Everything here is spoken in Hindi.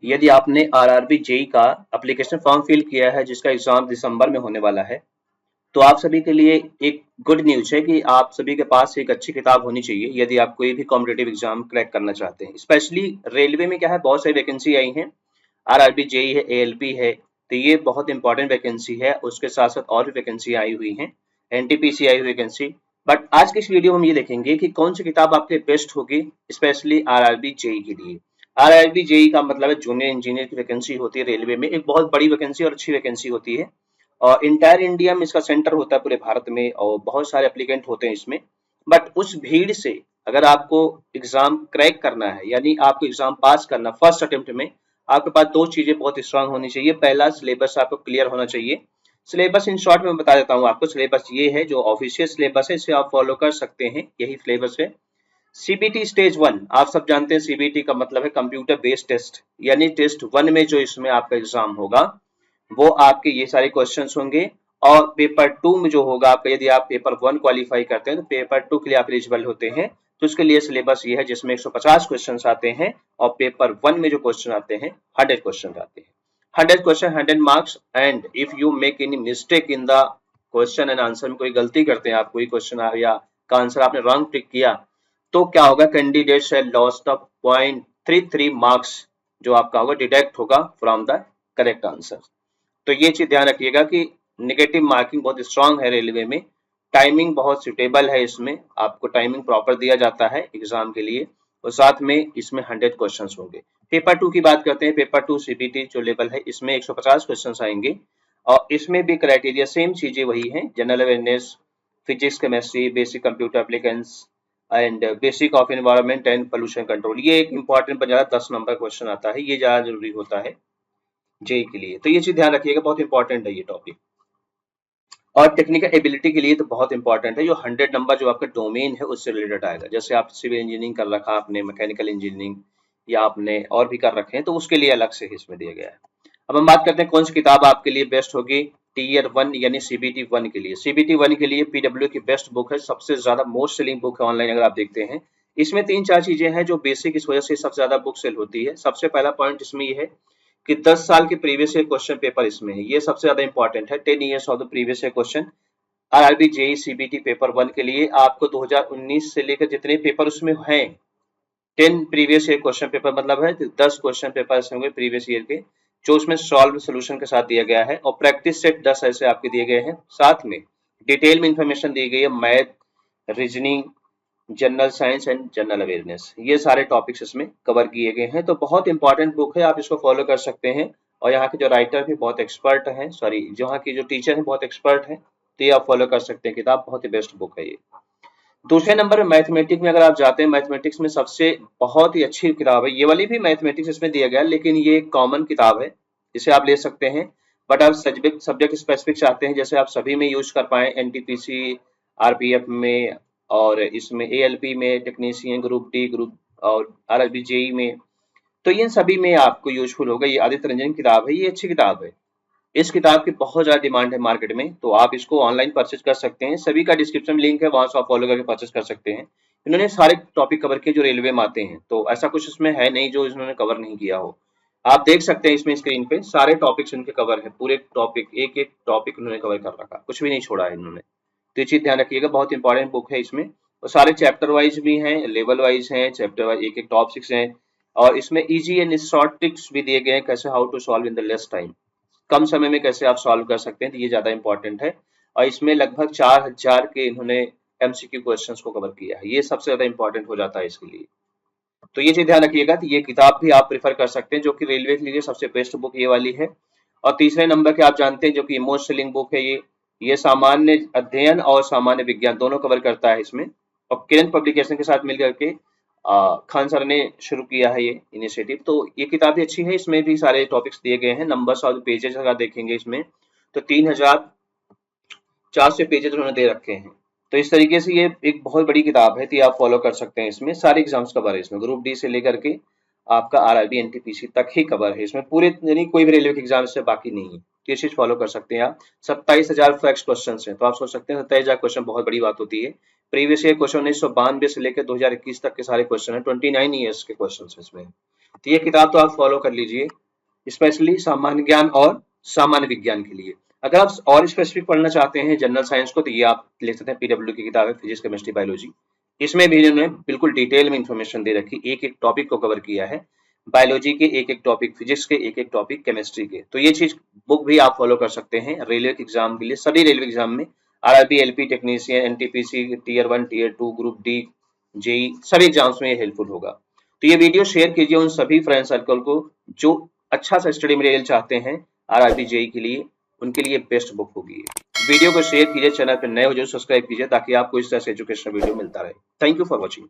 यदि आपने आरआरबी जेई का एप्लीकेशन फॉर्म फिल किया है जिसका एग्जाम दिसंबर में होने वाला है, तो आप सभी के लिए एक गुड न्यूज है कि आप सभी के पास एक अच्छी किताब होनी चाहिए यदि आप कोई भी कॉम्पिटेटिव एग्जाम क्रैक करना चाहते हैं। स्पेशली रेलवे में क्या है, बहुत सारी वैकेंसी आई हैं। आरआरबी जेई है, एएलपी है, तो ये बहुत इंपॉर्टेंट वैकेंसी है। उसके साथ साथ और भी वैकेंसी आई हुई हैं, एनटीपीसी आई हुई वैकेंसी। बट आज के इस वीडियो में हम ये देखेंगे कि कौन सी किताब आपके लिए बेस्ट होगी, स्पेशली आरआरबी जेई के लिए। आरआरबी जेई का मतलब है जूनियर इंजीनियर की वैकेंसी होती है रेलवे में, एक बहुत बड़ी वैकेंसी और अच्छी वैकेंसी होती है। और इंटायर इंडिया में इसका सेंटर होता है, पूरे भारत में, और बहुत सारे एप्लीकेंट होते हैं इसमें। बट उस भीड़ से अगर आपको एग्जाम क्रैक करना है, यानी आपको एग्जाम पास करना फर्स्ट अटेम्प्ट में, आपके पास दो चीजें बहुत स्ट्रांग होनी चाहिए। पहला, सिलेबस आपको क्लियर होना चाहिए। सिलेबस इन शॉर्ट में बता देता हूँ आपको। सिलेबस ये है, जो ऑफिशियल सिलेबस है इसे आप फॉलो कर सकते हैं, यही सिलेबस है। सीबीटी स्टेज 1, आप सब जानते हैं सीबीटी का मतलब है कंप्यूटर बेस्ड टेस्ट, यानी टेस्ट 1 में जो इसमें आपका एग्जाम होगा वो आपके ये सारे क्वेश्चंस होंगे। और पेपर 2 में जो होगा आपका, यदि आप पेपर 1 क्वालिफाई करते हैं तो पेपर 2 के लिए आप एलिजिबल होते हैं। तो उसके लिए सिलेबस ये है जिसमें 150 क्वेश्चंस आते हैं, और पेपर 1 में जो क्वेश्चन आते हैं 100 क्वेश्चन आते हैं। 100 question 100 marks, and if you make any mistake in the question and answer में कोई गलती करते हैं आप, कोई क्वेश्चन या का आंसर आपने रॉन्ग टिक किया, तो क्या होगा, candidate shell loss the 0.33 marks जो आपका होगा डिडक्ट होगा फ्रॉम द करेक्ट आंसर। तो ये चीज ध्यान रखिएगा कि नेगेटिव मार्किंग बहुत स्ट्रांग है रेलवे में। टाइमिंग बहुत सुटेबल है, इसमें आपको टाइमिंग प्रॉपर दिया जाता है एग्जाम के लिए, और साथ में इसमें 100 क्वेश्चंस होंगे। पेपर 2 की बात करते हैं। पेपर 2 सीबीटी जो लेवल है इसमें 150 क्वेश्चंस आएंगे, और इसमें भी क्राइटेरिया सेम चीजें वही हैं, general awareness, physics, chemistry, basic computer applications and basic of environment and pollution control. ये एक इंपॉर्टेंट बन जाता है, 10 नंबर क्वेश्चन आता है, ये ज्यादा जरूरी होता है जेई के लिए। तो ये चीज ध्यान रखिएगा, बहुत इंपॉर्टेंट है ये टॉपिक। और टेक्निकल एबिलिटी के लिए तो बहुत इंपॉर्टेंट है, जो 100 नंबर जो आपका डोमेन है उससे रिलेटेड आएगा। जैसे आप सिविल इंजीनियरिंग कर रखा आपने, मैकेनिकल इंजीनियरिंग, या आपने और भी कर रखे हैं, तो उसके लिए अलग से इसमें दिया गया है। अब हम बात करते हैं कौन सी किताब आपके लिए बेस्ट होगी टीयर 1 यानी सीबीटी 1 के लिए। सीबीटी 1 के लिए पीडब्ल्यू की बेस्ट बुक है, सबसे ज्यादा मोस्ट सेलिंग बुक है ऑनलाइन अगर आप देखते हैं। इसमें 3-4 चीजें हैं जो बेसिक इस वजह से सबसे ज्यादा बुक सेल होती है। सबसे पहला पॉइंट इसमें ये है कि 10 साल के प्रीवियस ईयर क्वेश्चन पेपर इसमें है, ये सबसे ज्यादा इंपॉर्टेंट है। 10 years of the previous year question RRB JE CBT paper 1 के लिए आपको 2019 से लेकर जितने पेपर उसमें हैं, 10 प्रीवियस ईयर क्वेश्चन पेपर मतलब है 10 क्वेश्चन पेपर ऐसे होंगे प्रीवियस ईयर के, जो उसमें सॉल्व सोल्यूशन के साथ दिया गया है, और प्रैक्टिस सेट 10 ऐसे आपके दिए गए हैं। साथ में डिटेल में इंफॉर्मेशन दी गई है, math, reasoning, general science and general awareness, ये सारे टॉपिक्स इसमें कवर किए गए हैं। तो बहुत इंपॉर्टेंट बुक है, आप इसको फॉलो कर सकते हैं। और यहाँ के जो राइटर भी बहुत एक्सपर्ट हैं, सॉरी जो यहाँ की जो टीचर हैं बहुत एक्सपर्ट हैं, तो ये आप फॉलो कर सकते हैं। किताब बहुत ही बेस्ट बुक है ये। दूसरे नंबर में मैथमेटिक्स में अगर आप जाते हैं, मैथमेटिक्स में सबसे बहुत ही अच्छी किताब है, ये वाली भी मैथमेटिक्स इसमें दिया गया है, लेकिन ये एक कॉमन किताब है, इसे आप ले सकते हैं। बट आप सब्जेक्ट स्पेसिफिक चाहते हैं, जैसे आप सभी में यूज कर पाए, एनटीपीसी, आरपीएफ में, और इसमें एएलपी में, टेक्नीशियन ग्रुप डी ग्रुप, और आरआरबी जेई में, तो इन सभी में आपको यूजफुल होगा। ये आदित्य रंजन की किताब है, ये अच्छी किताब है। इस किताब की बहुत ज्यादा डिमांड है मार्केट में, तो आप इसको ऑनलाइन परचेज कर सकते हैं। सभी का डिस्क्रिप्शन में लिंक है, वहां से आप फॉलो करके परचेज कर सकते हैं। इन्होंने सारे टॉपिक कवर किए जो रेलवे में आते हैं, तो ऐसा कुछ इसमें है नहीं जो इन्होंने कवर नहीं किया हो। आप देख सकते हैं इसमें स्क्रीन पे सारे टॉपिक्स इनके कवर है, पूरे टॉपिक, एक एक टॉपिक उन्होंने कवर कर रखा, कुछ भी नहीं छोड़ा है इन्होंने। तो ये चीज ध्यान रखिएगा, बहुत इंपॉर्टेंट बुक है इसमें। और सारे चैप्टर वाइज भी हैं, लेवल वाइज हैं, चैप्टर वाइज एक एक टॉपिक्स हैं। और इसमें इजी एंड शॉर्ट ट्रिक्स भी दिए गए हैं, कैसे how to solve in the less time, कम समय में कैसे आप सॉल्व कर सकते हैं, तो ये ज्यादा इंपॉर्टेंट है। और इसमें लगभग 4000 के इन्होंने एमसीक्यू क्वेश्चंस को कवर किया है, ये सबसे ज्यादा इंपॉर्टेंट हो जाता है इसके लिए। तो ये चीज ध्यान रखिएगा, तो ये किताब भी आप प्रेफर कर सकते हैं, जो कि रेलवे के लिए सबसे बेस्ट बुक ये वाली है। और तीसरे नंबर के आप जानते हैं जो कि मोस्ट सेलिंग बुक है, ये सामान्य अध्ययन और सामान्य विज्ञान दोनों कवर करता है इसमें। और किरण पब्लिकेशन के साथ मिलकर के खान सर ने शुरू किया है ये इनिशिएटिव। तो ये किताब भी अच्छी है, इसमें भी सारे टॉपिक्स दिए गए हैं। नंबर्स और पेजेस अगर देखेंगे इसमें, तो 3400 पेजेस उन्होंने दे रखे हैं। तो इस तरीके से ये एक बहुत बड़ी किताब है, तो आप फॉलो कर सकते हैं। इसमें सारे एग्जाम्स कवर है, इसमें ग्रुप डी से लेकर के आपका आरआरबी एनटीपीसी तक ही कवर है इसमें पूरे, यानी कोई भी रेलवे के एग्जाम से बाकी नहीं है। तो ये चीज फॉलो कर सकते हैं आप। 27,000 फैक्ट्स क्वेश्चन है, तो आप सोच सकते हैं 27,000 क्वेश्चन बहुत बड़ी बात होती है। प्रीवियस ईयर क्वेश्चन 1992 से लेकर 2021 तक के सारे क्वेश्चन है, 29 ईयर्स के क्वेश्चन है इसमें। तो ये किताब तो आप फॉलो कर लीजिए, स्पेशली सामान्य ज्ञान और सामान्य विज्ञान के लिए। अगर आप और स्पेसिफिक पढ़ना चाहते हैं जनरल साइंस को, तो ये आप ले सकते हैं, पीडब्ल्यू की किताब है, फिजिक्स केमिस्ट्री बायोलॉजी। इसमें भी इन्होंने बिल्कुल डिटेल में इंफॉर्मेशन दे रखी, एक एक टॉपिक को कवर किया है, बायोलॉजी के एक एक टॉपिक, फिजिक्स के एक एक टॉपिक, केमिस्ट्री के। तो ये चीज बुक भी आप फॉलो कर सकते हैं रेलवे एग्जाम के लिए, सभी रेलवे एग्जाम में, RRB, LP technician, NTPC, tier 1, tier 2, group D, JE, सभी एग्जाम्स में ये हेल्पफुल होगा। तो ये वीडियो शेयर कीजिए उन सभी फ्रेंड सर्कल को जो अच्छा सा स्टडी मटेरियल चाहते हैं आरआरबी जेई के लिए, उनके लिए बेस्ट बुक होगी। वीडियो को शेयर कीजिए, चैनल पर नए हो जो सब्सक्राइब कीजिए ताकि आपको इस तरह से एजुकेशनल वीडियो मिलता रहे। Thank you for watching.